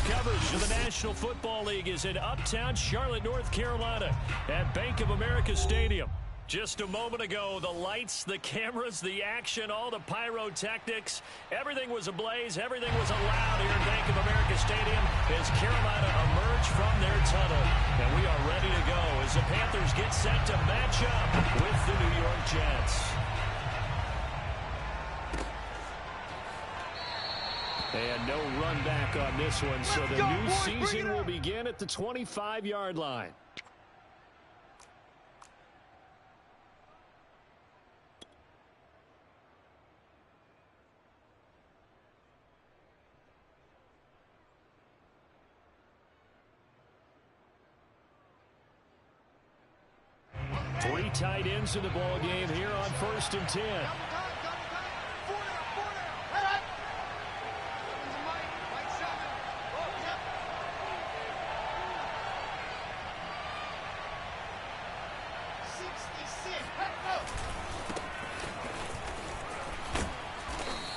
coverage of the National Football League is in uptown Charlotte, North Carolina at Bank of America Stadium. Just a moment ago, the lights, the cameras, the action, all the pyrotechnics, everything was ablaze, everything was allowed here at Bank of America Stadium as Carolina emerged from their tunnel. And we are ready to go as the Panthers get set to match up with the New York Jets. And no run back on this one, so the new season will begin at the 25-yard line. Three tight ends in the ball game here on 1st and 10.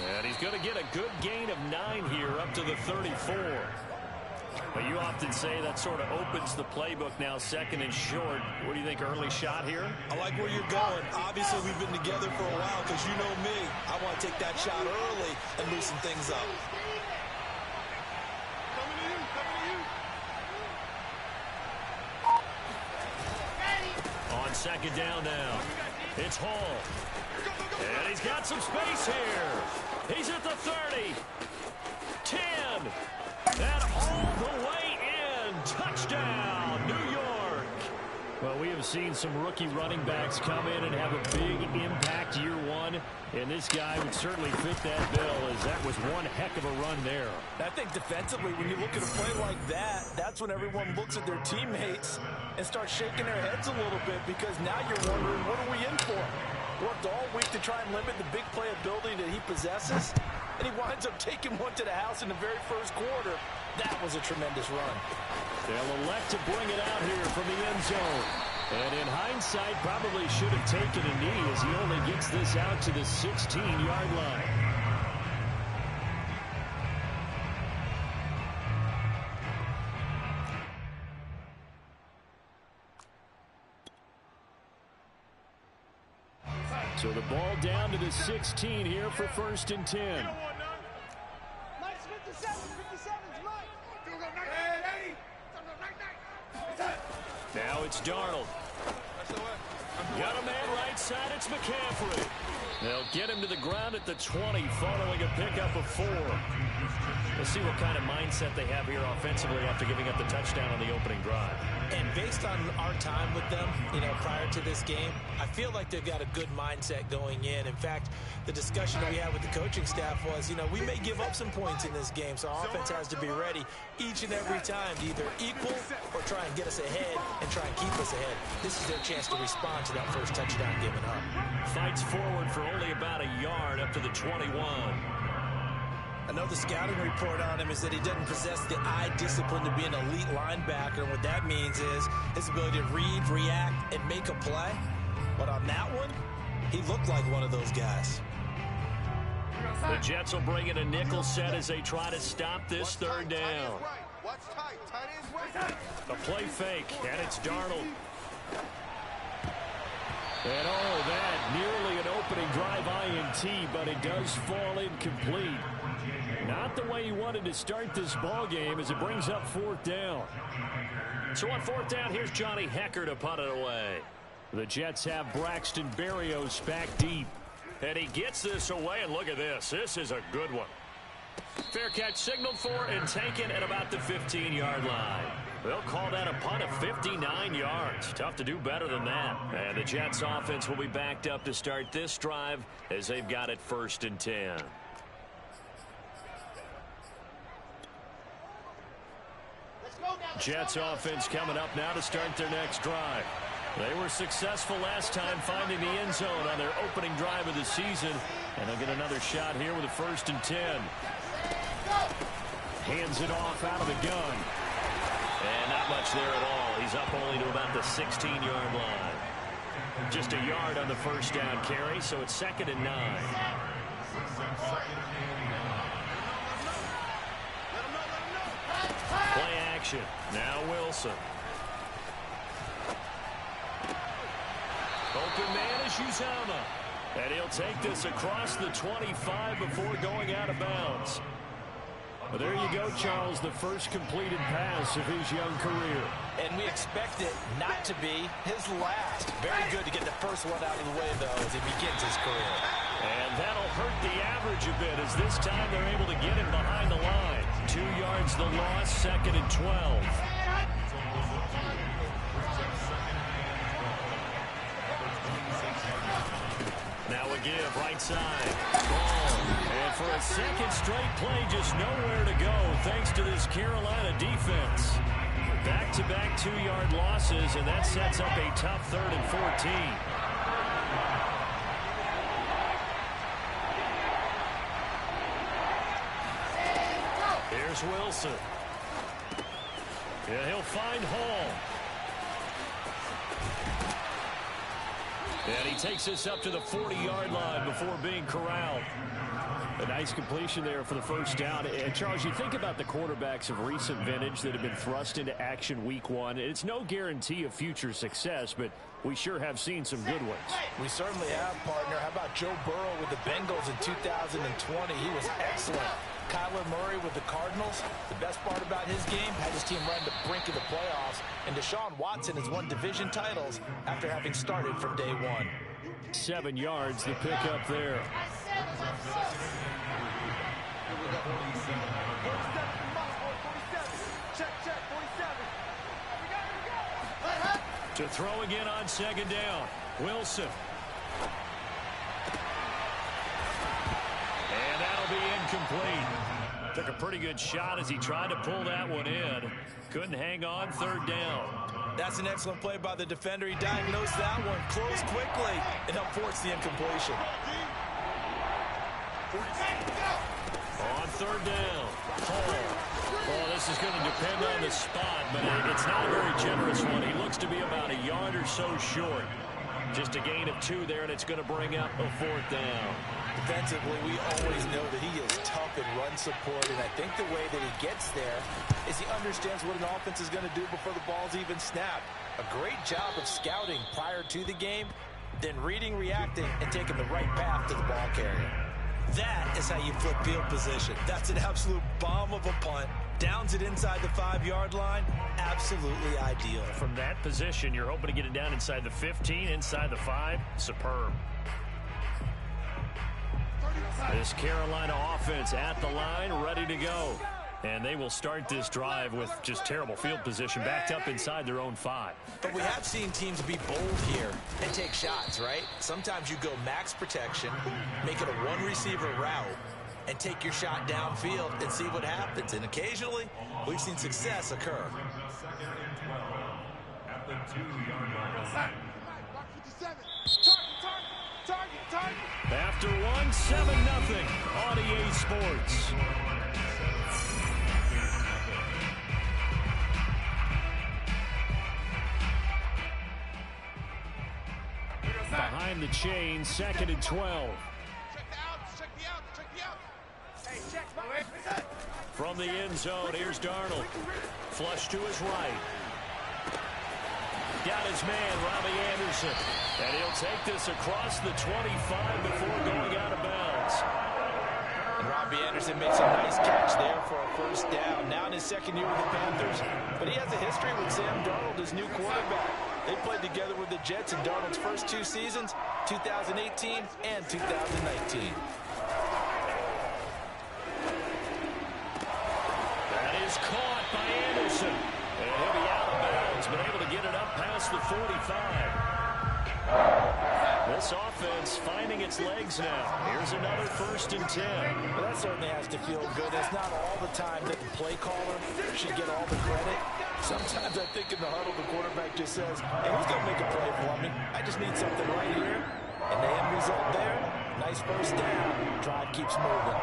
And he's going to get a good gain of 9 here up to the 34. But you often say that sort of opens the playbook now, 2nd and short. What do you think, early shot here? I like where you're going. Obviously, we've been together for a while because you know me. I want to take that shot early and loosen things up. On 2nd down now, it's Hall. And he's got some space here. He's at the 30. 10. And all the way in. Touchdown, New York. Well, we have seen some rookie running backs come in and have a big impact year one. And this guy would certainly fit that bill, as that was one heck of a run there. I think defensively, when you look at a play like that, that's when everyone looks at their teammates and starts shaking their heads a little bit, because now you're wondering, what are we in for? Worked all week to try and limit the big play ability that he possesses, and he winds up taking one to the house in the very first quarter. That was a tremendous run. They'll elect to bring it out here from the end zone. And in hindsight, probably should have taken a knee, as he only gets this out to the 16-yard line. So the ball down to the 16 here for 1st and 10. Now it's Darnold. Got a man right side, it's McCaffrey. They'll get him to the ground at the 20 following a pickup of 4. We'll see what kind of mindset they have here offensively after giving up the touchdown on the opening drive. And based on our time with them, prior to this game, I feel like they've got a good mindset going in. In fact, the discussion that we had with the coaching staff was, we may give up some points in this game, so our offense has to be ready each and every time to either equal or try and get us ahead and try and keep us ahead. This is their chance to respond to that first touchdown given up. Fights forward for only about a yard up to the 21. I know the scouting report on him is that he doesn't possess the eye discipline to be an elite linebacker. And what that means is his ability to read, react, and make a play. But on that one, he looked like one of those guys. The Jets will bring in a nickel set as they try to stop this 3rd down. A play fake, and it's Darnold. And that nearly an opening drive INT, but it does fall incomplete. Not the way he wanted to start this ball game as it brings up 4th down. So on 4th down, here's Johnny Hecker to punt it away. The Jets have Braxton Berrios back deep. And he gets this away, and look at this. This is a good one. Fair catch signaled for and taken at about the 15-yard line. They'll call that a punt of 59 yards. Tough to do better than that. And the Jets offense will be backed up to start this drive as they've got it 1st and 10. Jets offense coming up now to start their next drive. They were successful last time finding the end zone on their opening drive of the season. And they'll get another shot here with a 1st and 10. Hands it off out of the gun. And not much there at all. He's up only to about the 16-yard line. Just a yard on the 1st down carry, so it's 2nd and 9. action. Now Wilson. Open man is Uzama. And he'll take this across the 25 before going out of bounds. Well, there you go, Charles, the first completed pass of his young career. And we expect it not to be his last. Very good to get the first one out of the way, though, as he begins his career. And that'll hurt the average a bit, as this time they're able to get him behind the line. 2 yards the loss, 2nd and 12. Now a give, right side. Ball. And for a second straight play, just nowhere to go, thanks to this Carolina defense. Back-to-back 2-yard losses, and that sets up a tough 3rd and 14. Here's Wilson. Yeah, he'll find Hall. And he takes this up to the 40-yard line before being corralled. A nice completion there for the first down. And Charles, you think about the quarterbacks of recent vintage that have been thrust into action week 1. It's no guarantee of future success, but we sure have seen some good ones. We certainly have, partner. How about Joe Burrow with the Bengals in 2020? He was excellent. Kyler Murray with the Cardinals. The best part about his game, had his team run to the brink of the playoffs. And Deshaun Watson has won division titles after having started from day 1. 7 yards, the pickup there. To throw again on 2nd down. Wilson. And that'll be incomplete. Took a pretty good shot as he tried to pull that one in. Couldn't hang on, 3rd down. That's an excellent play by the defender. He diagnosed that one, closed quickly, and helped force the incompletion. On 3rd down. Well, this is going to depend on the spot, but it's not a very generous one. He looks to be about a yard or so short. Just a gain of 2 there, and it's going to bring up a 4th down. Defensively, we always know that he is tough in run support, and I think the way that he gets there is he understands what an offense is going to do before the ball's even snapped. A great job of scouting prior to the game, then reading, reacting, and taking the right path to the ball carrier. That is how you flip field position. That's an absolute bomb of a punt. Downs it inside the 5-yard line. Absolutely ideal. From that position, you're hoping to get it down inside the 15, inside the 5. Superb. This Carolina offense at the line, ready to go. And they will start this drive with just terrible field position, backed up inside their own 5. But we have seen teams be bold here and take shots, right? Sometimes you go max protection, make it a one-receiver route, and take your shot downfield and see what happens. And occasionally, we've seen success occur. After 1, 7-0 on EA Sports. Behind the chain, 2nd and 12. From the end zone, here's Darnold. Flush to his right. Got his man, Robbie Anderson. And he'll take this across the 25 before going out of bounds. And Robbie Anderson makes a nice catch there for a 1st down. Now in his 2nd year with the Panthers. But he has a history with Sam Darnold, his new quarterback. They played together with the Jets in Darnold's first 2 seasons, 2018 and 2019. That is caught by Anderson. And he'll be out of bounds, but able to get it up past the 45. This offense finding its legs now. Here's another 1st and 10. Well, that certainly has to feel good. It's not all the time that the play caller should get all the credit. Sometimes I think in the huddle, the quarterback just says, hey, who's going to make a play for me? I just need something right here. And the end result there, nice 1st down. Drive keeps moving.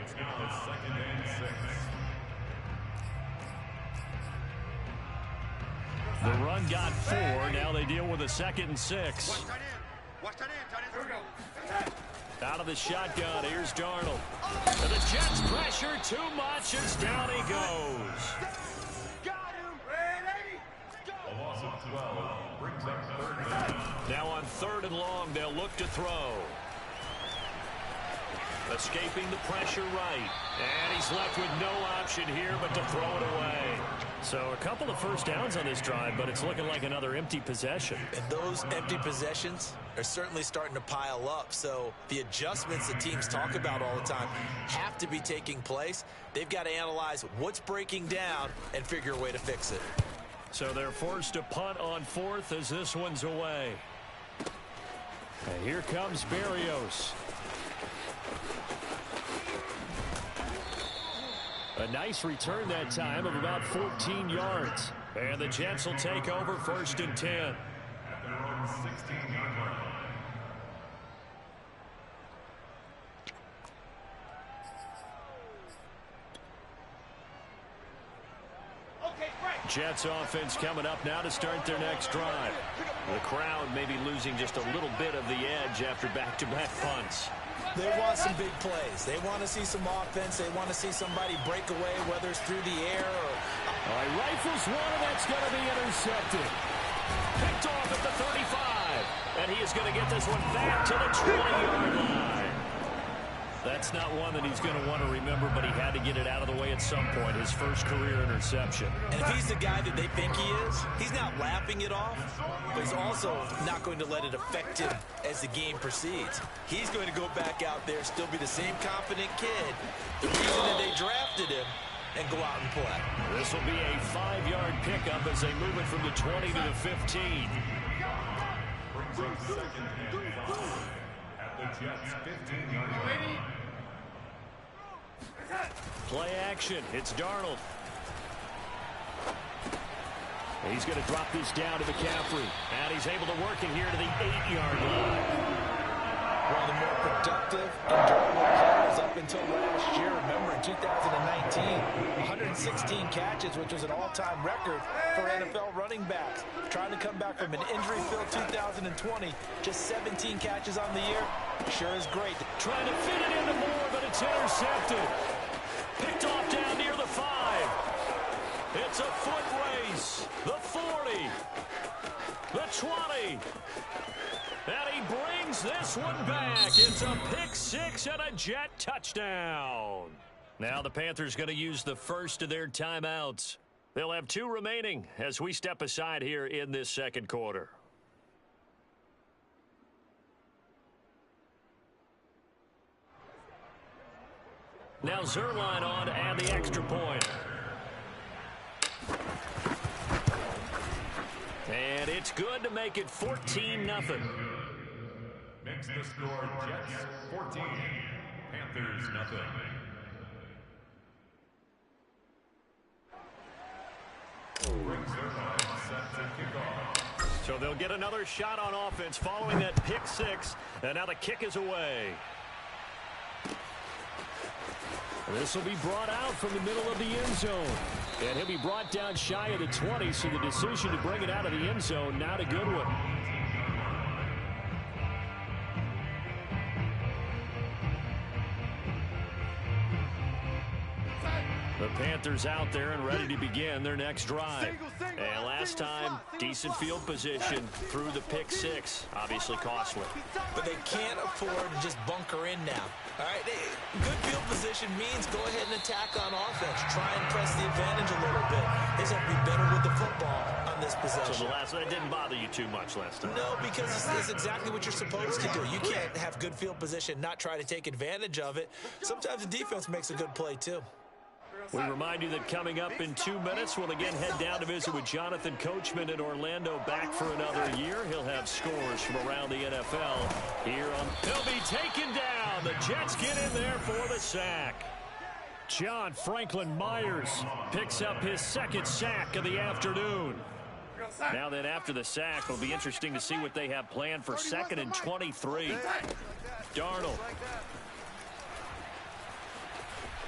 It's now 2nd and 6. The run got 4. Now they deal with a 2nd and 6. Watch that in. Watch that in. Tight end. Out of the shotgun, here's Darnold. And the Jets pressure too much as down he goes. A loss of 12 brings up third down. Now on 3rd and long, they'll look to throw. Escaping the pressure right. And he's left with no option here but to throw it away. So a couple of first downs on this drive, but it's looking like another empty possession. And those empty possessions are certainly starting to pile up. So the adjustments that teams talk about all the time have to be taking place. They've got to analyze what's breaking down and figure a way to fix it. So they're forced to punt on 4th as this one's away. And here comes Berrios. A nice return that time of about 14 yards. And the Jets will take over 1st and 10. At their own 16-yard line. Jets offense coming up now to start their next drive. The crowd may be losing just a little bit of the edge after back-to-back punts. They want some big plays. They want to see some offense. They want to see somebody break away, whether it's through the air or... All right, rifles one, and that's going to be intercepted. Picked off at the 35. And he is going to get this one back to the 20-yard line. That's not one that he's going to want to remember, but he had to get it out of the way at some point, his first career interception. And if he's the guy that they think he is, he's not laughing it off, but he's also not going to let it affect him as the game proceeds. He's going to go back out there, still be the same confident kid, the reason that they drafted him, and go out and play. This will be a 5-yard pickup as they move it from the 20 to the 15. Brings up 2nd and 5 at the Jets' 15-yard line. Play action. It's Darnold. He's going to drop this down to McCaffrey. And he's able to work it here to the 8-yard line. One of the more productive and durable players up until last year. Remember, in 2019, 116 catches, which was an all-time record for NFL running backs. Trying to come back from an injury-filled 2020, just 17 catches on the year. Sure is great. Trying to fit it into Moore, but it's intercepted. Picked off down near the 5. It's a foot race. The 40. The 20. And he brings this one back. It's a pick 6 and a Jet touchdown. Now the Panthers going to use the first of their timeouts. They'll have 2 remaining as we step aside here in this second quarter. Now Zerline on and the extra point. And it's good to make it 14-0. Makes the score Jets 14, Panthers nothing. Brings their line set to kick off. So they'll get another shot on offense following that pick 6. And now the kick is away. This will be brought out from the middle of the end zone. And he'll be brought down shy of the 20, so the decision to bring it out of the end zone, not a good one. The Panthers out there and ready to begin their next drive. And last time, decent field position through the pick 6. Obviously costly. But they can't afford to just bunker in now. All right, good field position means go ahead and attack on offense. Try and press the advantage a little bit. They just have to be better with the football on this possession. So the last one, it didn't bother you too much last time. No, because it's exactly what you're supposed to do. You can't have good field position, not try to take advantage of it. Sometimes the defense makes a good play, too. We remind you that coming up in 2 minutes, we'll again head down to visit with Jonathan Coachman in Orlando, back for another year. He'll have scores from around the NFL here on. He'll be taken down. The Jets get in there for the sack. John Franklin Myers picks up his 2nd sack of the afternoon. Now then, after the sack, it'll be interesting to see what they have planned for 2nd and 23. Darnold.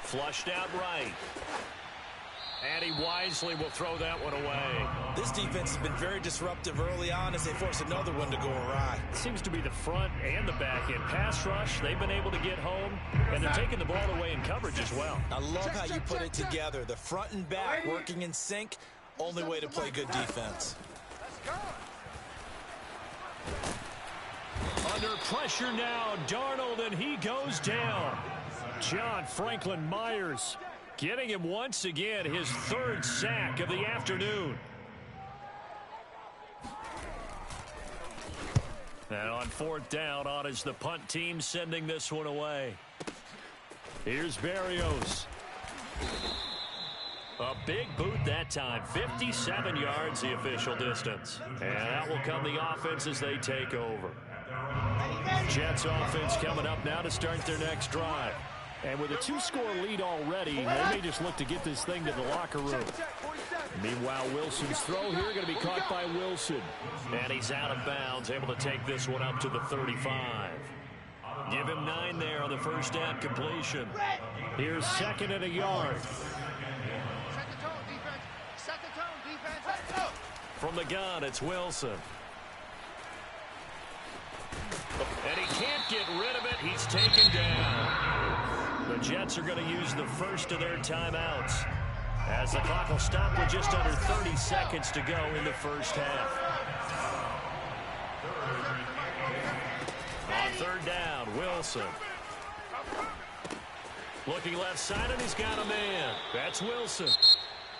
Flushed out right. And he wisely will throw that one away. This defense has been very disruptive early on as they force another one to go awry. It seems to be the front and the back end. Pass rush, they've been able to get home, and they're taking the ball away in coverage as well. I love how you put it together. The front and back working in sync. Only way to play good defense. Under pressure now, Darnold, and he goes down. John Franklin Myers getting him once again, his third sack of the afternoon. And on fourth down, on is the punt team sending this one away. Here's Berrios. A big boot that time, 57 yards the official distance. And that will come the offense as they take over. Jets offense coming up now to start their next drive. And with a 2-score lead already, they may just look to get this thing to the locker room. Meanwhile, Wilson's throw here going to be caught by Wilson. And he's out of bounds, able to take this one up to the 35. Give him 9 there on the first down completion. Here's second and a yard. From the gun, it's Wilson. And he can't get rid of it. He's taken down. The Jets are going to use the first of their timeouts, as the clock will stop with just under 30 seconds to go in the first half. On third down, Wilson. Looking left side, and he's got a man. That's Wilson.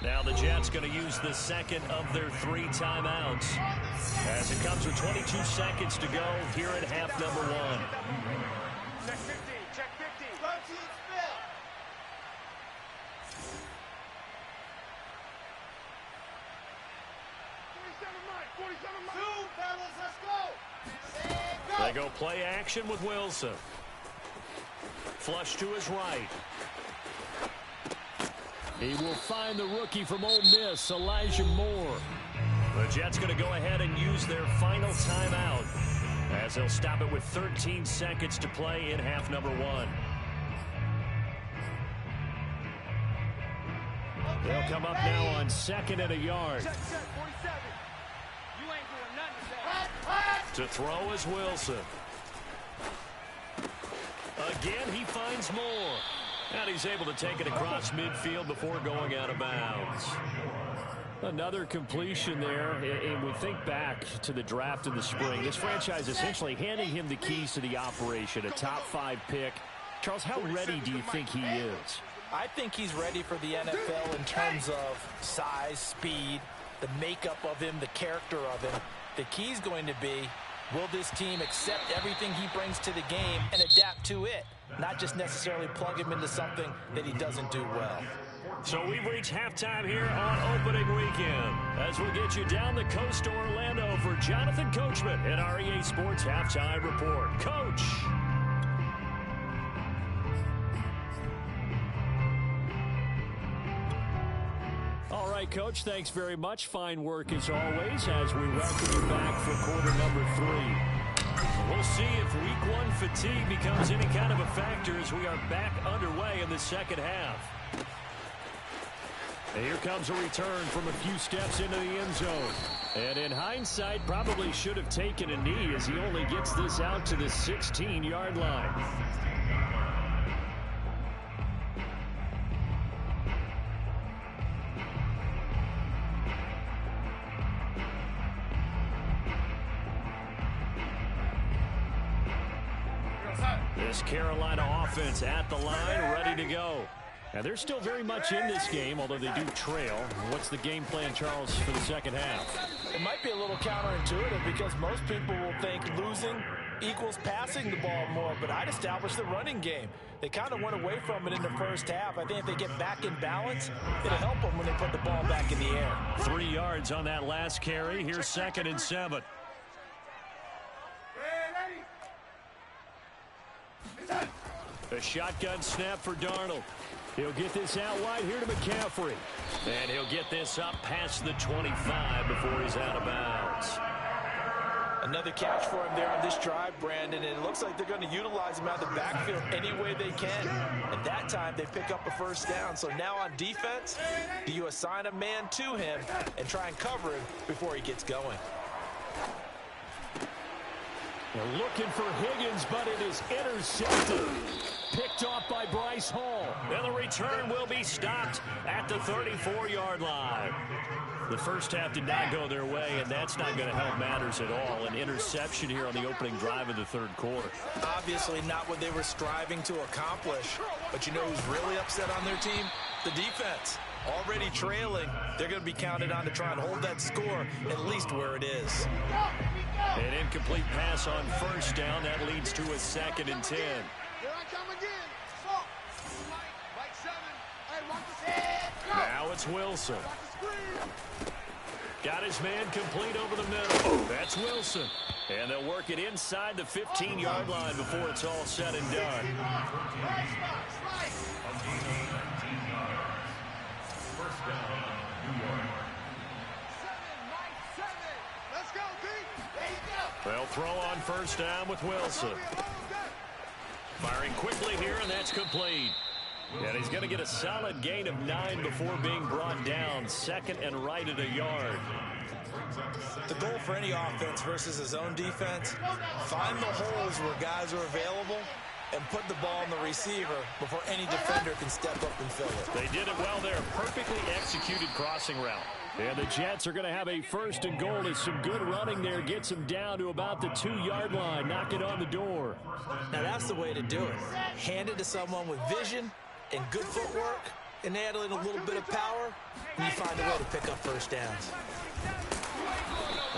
Now the Jets going to use the second of their 3 timeouts, as it comes with 22 seconds to go here at half number 1. Check 15, check 15. 13 spill. 47 miles. 2, fellas, let's go. They go play action with Wilson. Flush to his right. He will find the rookie from Ole Miss, Elijah Moore. The Jets going to go ahead and use their final timeout, as they'll stop it with 13 seconds to play in half number 1. They'll come up now on second and a yard. Check, 47. You ain't doing nothing today. To throw is Wilson. Again, he finds Moore. And he's able to take it across midfield before going out of bounds. Another completion there, and we think back to the draft in the spring. This franchise essentially handing him the keys to the operation, a top 5 pick. Charles, how ready do you think he is? I think he's ready for the NFL in terms of size, speed, the makeup of him, the character of him. The key's going to be, will this team accept everything he brings to the game and adapt to it? Not just necessarily plug him into something that he doesn't do well. So we've reached halftime here on opening weekend, as we'll get you down the coast to Orlando for Jonathan Coachman and our EA Sports Halftime Report. Coach. All right, Coach, thanks very much. Fine work as always as we welcome you back for quarter number 3. We'll see if week 1 fatigue becomes any kind of a factor as we are back underway in the second half. And here comes a return from a few steps into the end zone. And in hindsight, probably should have taken a knee as he only gets this out to the 16-yard line. This Carolina offense at the line, ready to go. Now, they're still very much in this game, although they do trail. What's the game plan, Charles, for the second half? It might be a little counterintuitive because most people will think losing equals passing the ball more, but I'd establish the running game. They kind of went away from it in the first half. I think if they get back in balance, it'll help them when they put the ball back in the air. 3 yards on that last carry. Here's second and 7. A shotgun snap for Darnold. He'll get this out wide here to McCaffrey. And he'll get this up past the 25 before he's out of bounds. Another catch for him there on this drive, Brandon, and it looks like they're going to utilize him out of the backfield any way they can. And that time, they pick up a first down. So now on defense, do you assign a man to him and try and cover him before he gets going? They're looking for Higgins, but it is intercepted. Picked off by Bryce Hall. And the return will be stopped at the 34-yard line. The first half did not go their way, and that's not going to help matters at all. An interception here on the opening drive of the third quarter. Obviously not what they were striving to accomplish. But you know who's really upset on their team? The defense. Already trailing. They're going to be counted on to try and hold that score at least where it is. An incomplete pass on first down. That leads to a 2nd and 10. Here I come again. Mike 7. Hey, watch the head. Now it's Wilson. Got his man complete over the middle. That's Wilson. And they'll work it inside the 15-yard line before it's all said and done. First down, New York. Let's go, D. They'll throw on first down with Wilson. Firing quickly here, and that's complete. And he's going to get a solid gain of 9 before being brought down. 2nd and right at a yard. The goal for any offense versus his own defense, find the holes where guys are available and put the ball in the receiver before any defender can step up and fill it. They did it well there. Perfectly executed crossing route. And the Jets are going to have a 1st and goal as some good running there gets them down to about the 2-yard line. Knock it on the door. Now that's the way to do it. Hand it to someone with vision and good footwork, and add in a little bit of power, and you find a way to pick up first downs.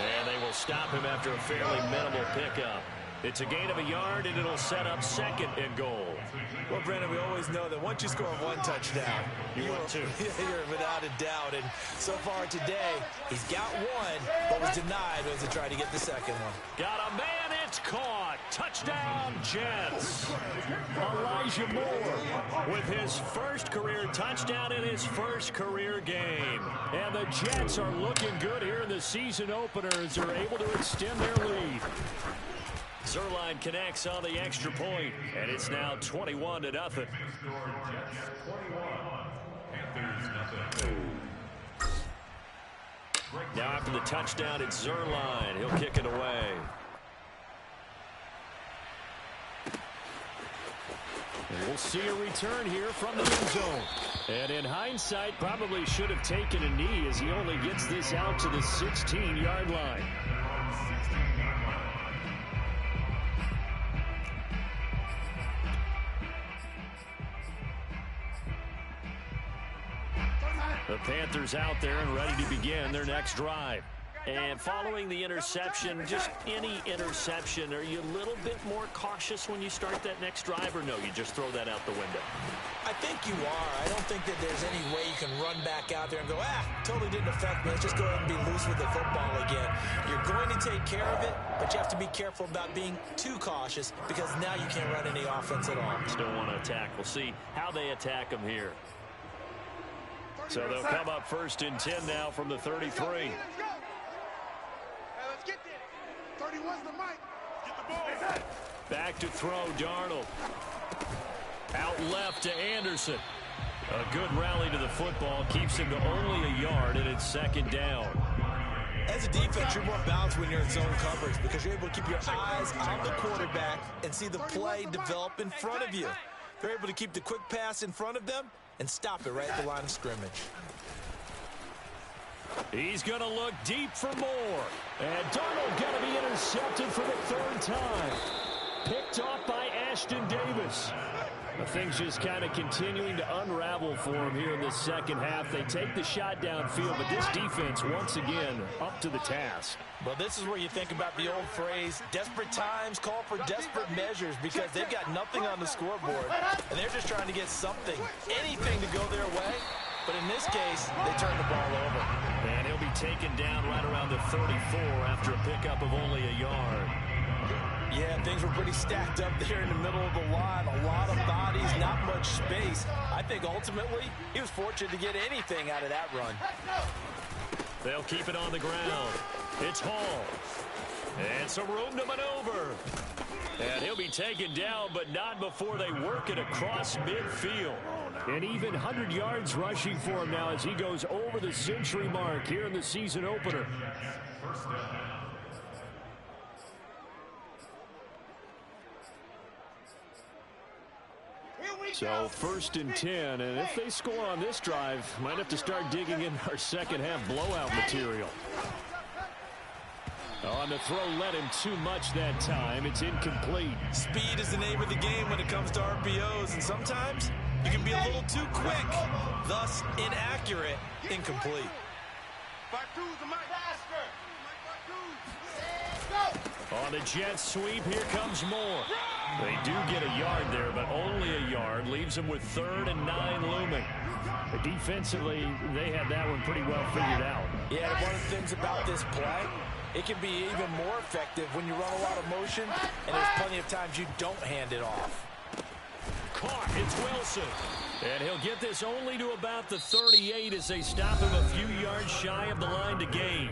And they will stop him after a fairly minimal pickup. It's a gain of a yard, and it'll set up 2nd and goal. Well, Brandon, we always know that once you score 1 touchdown, you want 2. You're without a doubt. And so far today, he's got 1, but was denied as he tried to get the 2nd one. Got a man, it's caught. Touchdown, Jets. Elijah Moore with his first career touchdown in his first career game. And the Jets are looking good here in the season opener as they're able to extend their lead. Zerline connects on the extra point, and it's now 21-0. Now after the touchdown, it's Zerline. He'll kick it away. And we'll see a return here from the end zone. And in hindsight, probably should have taken a knee as he only gets this out to the 16-yard line. The Panthers out there and ready to begin their next drive. And following the interception, just any interception, are you a little bit more cautious when you start that next drive, or no, you just throw that out the window? I think you are. I don't think that there's any way you can run back out there and go, totally didn't affect me. Let's just go ahead and be loose with the football again. You're going to take care of it, but you have to be careful about being too cautious because now you can't run any offense at all. Still want to attack. We'll see how they attack them here. So they'll come up 1st and 10 now from the 33. Let's get there. 31's the mic. Get the ball. Back to throw, Darnold. Out left to Anderson. A good rally to the football. Keeps him to only a yard, and it's 2nd down. As a defense, you're more balanced when you're in zone coverage because you're able to keep your eyes on the quarterback and see the play develop in front of you. They're able to keep the quick pass in front of them and stop it right at the line of scrimmage. He's going to look deep for more. And Darnold going to be intercepted for the 3rd time. Picked off by Ashton Davis. Things just kind of continuing to unravel for him here in the second half. They take the shot downfield, but this defense, once again, up to the task. Well, this is where you think about the old phrase, desperate times call for desperate measures, because they've got nothing on the scoreboard, and they're just trying to get something, anything to go their way. But in this case, they turn the ball over. And he'll be taken down right around the 34 after a pickup of only a yard. Yeah, things were pretty stacked up there in the middle of the line. A lot of bodies, not much space. I think ultimately he was fortunate to get anything out of that run. They'll keep it on the ground. It's Hall. And some room to maneuver. And he'll be taken down, but not before they work it across midfield. And even 100 yards rushing for him now as he goes over the century mark here in the season opener. So 1st and 10, and if they score on this drive, might have to start digging in our second half blowout material. On the throw, led him too much that time. It's incomplete. Speed is the name of the game when it comes to RPOs, and sometimes you can be a little too quick, thus inaccurate, incomplete. On the jet sweep, here comes more. They do get a yard there, but only a yard. Leaves them with 3rd and 9 looming. But defensively, they had that one pretty well figured out. Yeah, and one of the things about this play, it can be even more effective when you run a lot of motion, and there's plenty of times you don't hand it off. Caught. It's Wilson. And he'll get this only to about the 38 as they stop him a few yards shy of the line to gain.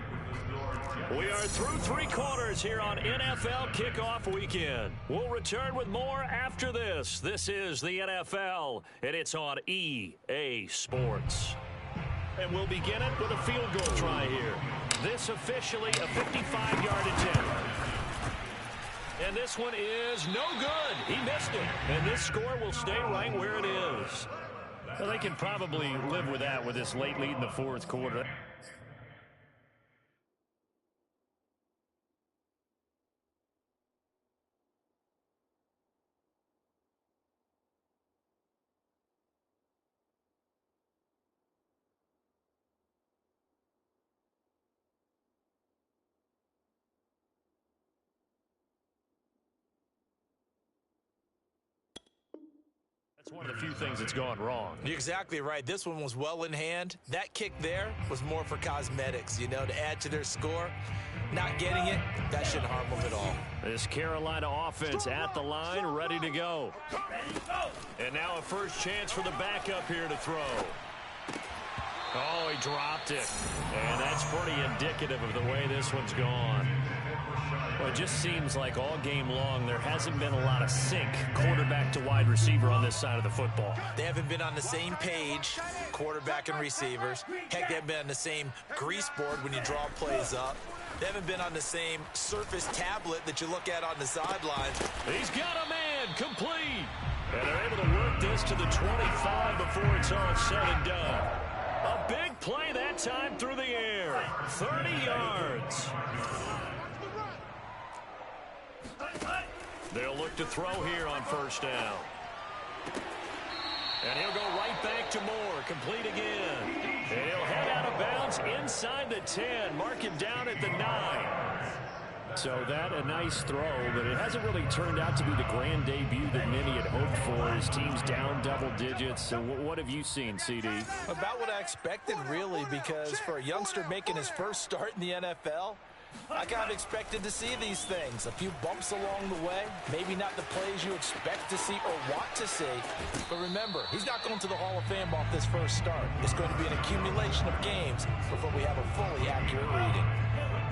We are through 3 quarters here on NFL Kickoff Weekend. We'll return with more after this. This is the NFL, and it's on EA Sports. And we'll begin it with a field goal try here. This officially a 55-yard attempt. And this one is no good. He missed it. And this score will stay right where it is. Well, they can probably live with that with this late lead in the 4th quarter. That's one of the few things that's gone wrong. You're exactly right. This one was well in hand. That kick there was more for cosmetics, you know, to add to their score. Not getting it, that shouldn't harm them at all. This Carolina offense at the line, ready to go. And now a first chance for the backup here to throw. Oh, he dropped it. And that's pretty indicative of the way this one's gone. Well, it just seems like all game long there hasn't been a lot of sync quarterback to wide receiver on this side of the football. They haven't been on the same page, quarterback and receivers. Heck, they haven't been on the same grease board when you draw plays up. They haven't been on the same surface tablet that you look at on the sidelines. He's got a man, complete. And they're able to work this to the 25 before it's all said and done. A big play that time through the air. 30 yards. They'll look to throw here on first down. And he'll go right back to Moore. Complete again. And he'll head out of bounds inside the 10. Mark him down at the 9. So that a nice throw, but it hasn't really turned out to be the grand debut that many had hoped for. His team's down double digits. So what have you seen, CD? About what I expected, really, because for a youngster making his first start in the NFL, I kind of expected to see these things. A few bumps along the way. Maybe not the plays you expect to see or want to see. But remember, he's not going to the Hall of Fame off this first start. It's going to be an accumulation of games before we have a fully accurate reading.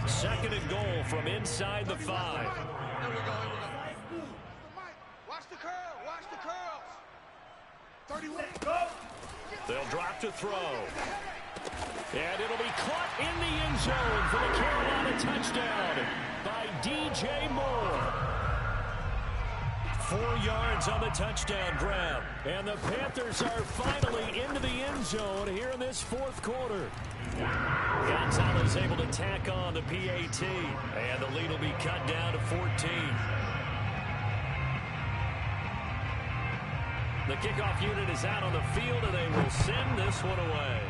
2nd and goal from inside the 5. Here we go. Watch the curl. Watch the curls. 31. Go. They'll drop to throw. And it'll be caught in the end zone for the Carolina touchdown by DJ Moore. 4 yards on the touchdown grab. And the Panthers are finally into the end zone here in this 4th quarter. Gonzalez able to tack on the PAT. And the lead will be cut down to 14. The kickoff unit is out on the field, and they will send this one away.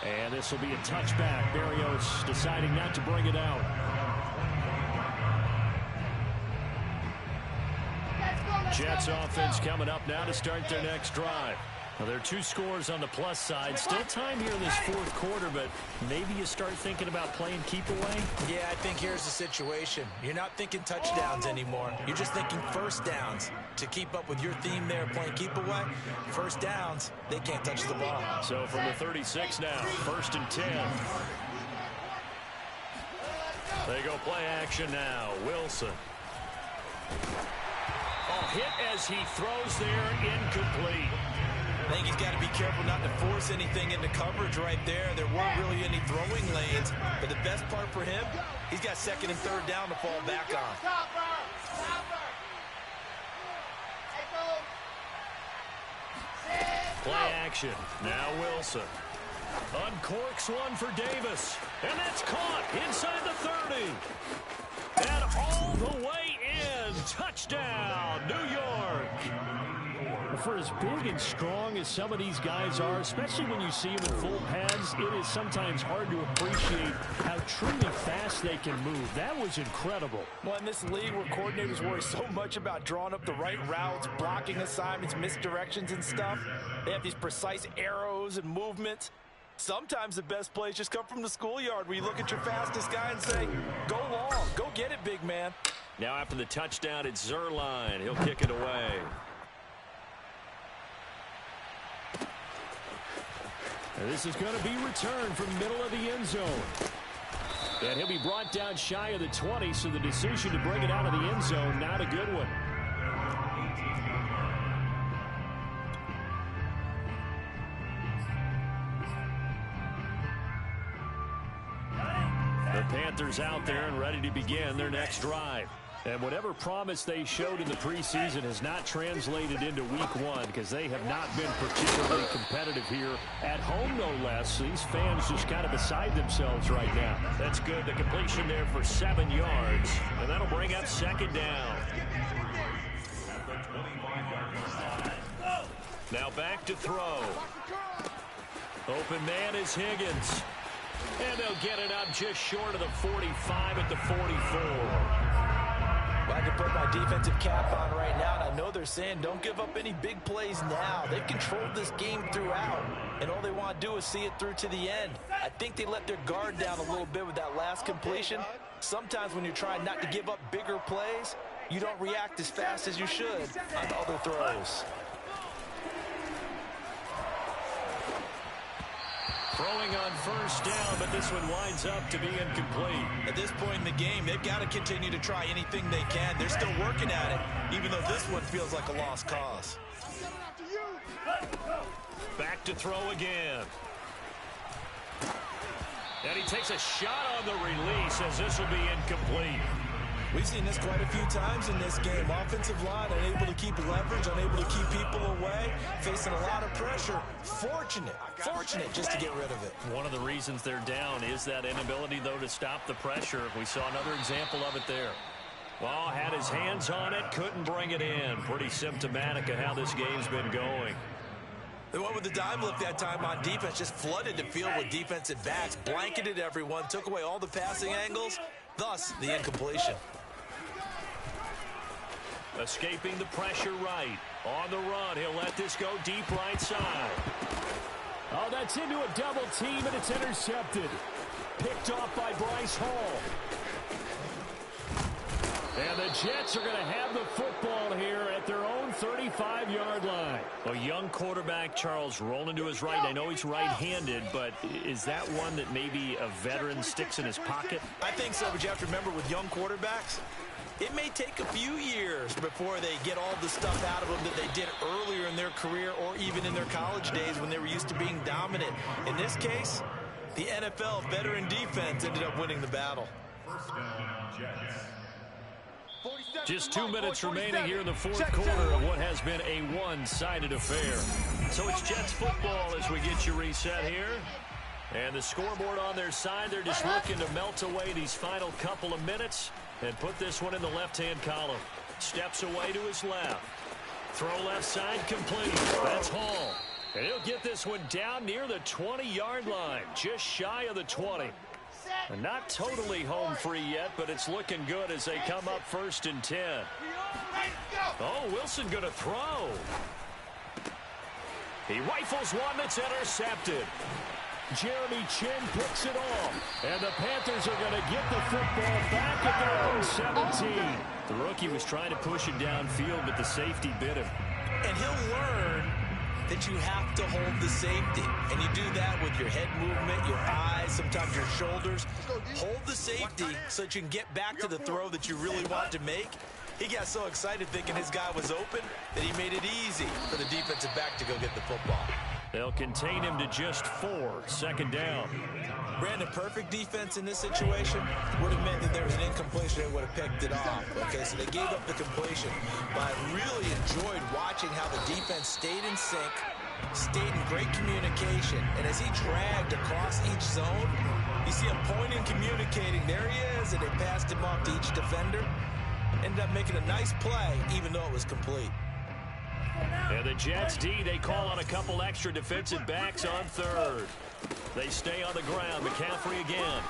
And this will be a touchback. Berrios deciding not to bring it out. Jets offense coming up now to start their next drive. Well, there are 2 scores on the plus side. Still time here in this 4th quarter, but maybe you start thinking about playing keep away? Yeah, I think here's the situation. You're not thinking touchdowns anymore. You're just thinking first downs. To keep up with your theme there, playing keep away, first downs, they can't touch the ball. So from the 36 now, 1st and 10. They go play action now. Wilson. Oh, hit as he throws there, incomplete. I think he's got to be careful not to force anything into coverage right there. There weren't really any throwing lanes, but the best part for him, he's got 2nd and 3rd down to fall back on. Play action. Now Wilson. Uncorks one for Davis. And that's caught inside the 30. And all the way in. Touchdown, New York. For as big and strong as some of these guys are, especially when you see them in full pads, it is sometimes hard to appreciate how truly fast they can move. That was incredible. Well, in this league where coordinators worry so much about drawing up the right routes, blocking assignments, misdirections and stuff, they have these precise arrows and movements. Sometimes the best plays just come from the schoolyard where you look at your fastest guy and say, go long, go get it, big man. Now after the touchdown, it's Zerline. He'll kick it away. And this is going to be returned from middle of the end zone. And he'll be brought down shy of the 20, so the decision to bring it out of the end zone, not a good one. The Panthers out there and ready to begin their next drive. And whatever promise they showed in the preseason has not translated into week 1 because they have not been particularly competitive here at home, no less. These fans just kind of beside themselves right now. That's good. The completion there for 7 yards. And that'll bring up 2nd down. Now back to throw. Open man is Higgins. And they'll get it up just short of the 45 at the 44. Well, I can put my defensive cap on right now, and I know they're saying don't give up any big plays now. They've controlled this game throughout, and all they want to do is see it through to the end. I think they let their guard down a little bit with that last completion. Sometimes when you're trying not to give up bigger plays, you don't react as fast as you should on other throws. Throwing on 1st down, but this one winds up to be incomplete. At this point in the game, they've got to continue to try anything they can. They're still working at it, even though this one feels like a lost cause. Back to throw again. And he takes a shot on the release as this will be incomplete. We've seen this quite a few times in this game. Offensive line unable to keep leverage, unable to keep people away, facing a lot of pressure. Fortunate just to get rid of it. One of the reasons they're down is that inability, though, to stop the pressure. We saw another example of it there. Well, had his hands on it, couldn't bring it in. Pretty symptomatic of how this game's been going. They went with the dime look that time on defense, just flooded the field with defensive backs, blanketed everyone, took away all the passing angles, thus the incompletion. Escaping the pressure right. On the run, he'll let this go deep right side. Oh, that's into a double team, and it's intercepted. Picked off by Bryce Hall. And the Jets are going to have the football here at their own 35-yard line. A young quarterback, Charles, rolling to his right. I know he's right-handed, but is that one that maybe a veteran sticks in his pocket? I think so, but you have to remember with young quarterbacks, it may take a few years before they get all the stuff out of them that they did earlier in their career or even in their college days when they were used to being dominant. In this case, the NFL veteran defense ended up winning the battle. Just 2 minutes remaining here in the 4th quarter of what has been a one-sided affair. So it's Jets football as we get you reset here. And the scoreboard on their side, they're just looking to melt away these final couple of minutes and put this one in the left-hand column. Steps away to his left. Throw left side complete. That's Hall. And he'll get this one down near the 20-yard line, just shy of the 20. And not totally home free yet, but it's looking good as they come up 1st and 10. Oh, Wilson going to throw. He rifles one that's intercepted. Jeremy Chin picks it off. And the Panthers are going to get the football back at their own 17. The rookie was trying to push it downfield, but the safety bit him. And he'll learn that you have to hold the safety. And you do that with your head movement, your eyes, sometimes your shoulders. Hold the safety so that you can get back to the throw that you really want to make. He got so excited thinking his guy was open that he made it easy for the defensive back to go get the football. They'll contain him to just 4. Second down. Brandon, perfect defense in this situation would have meant that there was an incompletion. They would have picked it off. Okay, so they gave up the completion. But I really enjoyed watching how the defense stayed in sync, stayed in great communication. And as he dragged across each zone, you see him pointing, communicating. There he is, and they passed him off to each defender. Ended up making a nice play, even though it was complete. And the Jets D, they call on a couple extra defensive backs on third. They stay on the ground. McCaffrey again.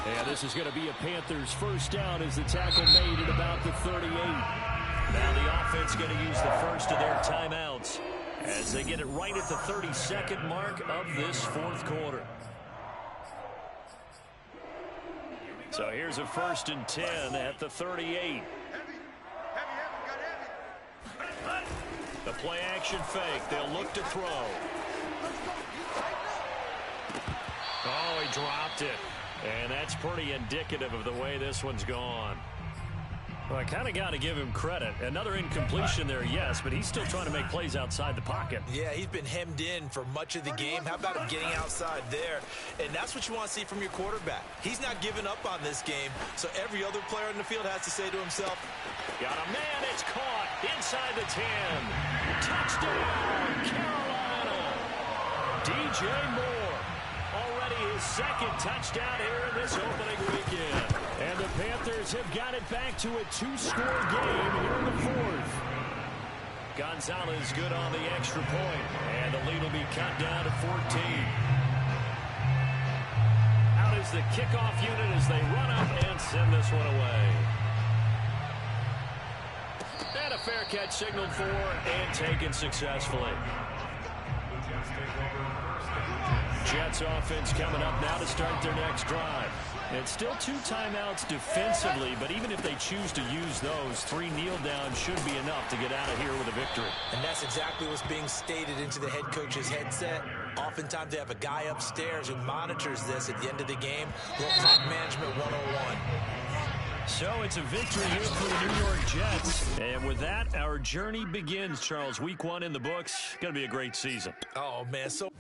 And this is going to be a Panthers first down as the tackle made at about the 38. Now the offense going to use the first of their timeouts as they get it right at the 32nd mark of this fourth quarter. So here's a 1st and 10 at the 38. The play action fake. They'll look to throw. Oh, he dropped it. And that's pretty indicative of the way this one's gone. Well, I kind of got to give him credit. Another incompletion there, yes, but he's still trying to make plays outside the pocket. Yeah, he's been hemmed in for much of the game. How about him getting outside there? And that's what you want to see from your quarterback. He's not giving up on this game, so every other player in the field has to say to himself, got a man, it's caught inside the 10. Touchdown, Carolina. DJ Moore. Already his second touchdown here in this opening weekend. And the Panthers have got it back to a 2-score game here in the fourth. Gonzalez good on the extra point. And the lead will be cut down to 14. Out is the kickoff unit as they run up and send this one away. And a fair catch signaled for and taken successfully. Jets offense coming up now to start their next drive. It's still 2 timeouts defensively, but even if they choose to use those, 3 kneel downs should be enough to get out of here with a victory. And that's exactly what's being stated into the head coach's headset. Oftentimes they have a guy upstairs who monitors this at the end of the game. Clock management 101. So it's a victory here for the New York Jets. And with that, our journey begins, Charles. Week 1 in the books. Going to be a great season. Oh, man. So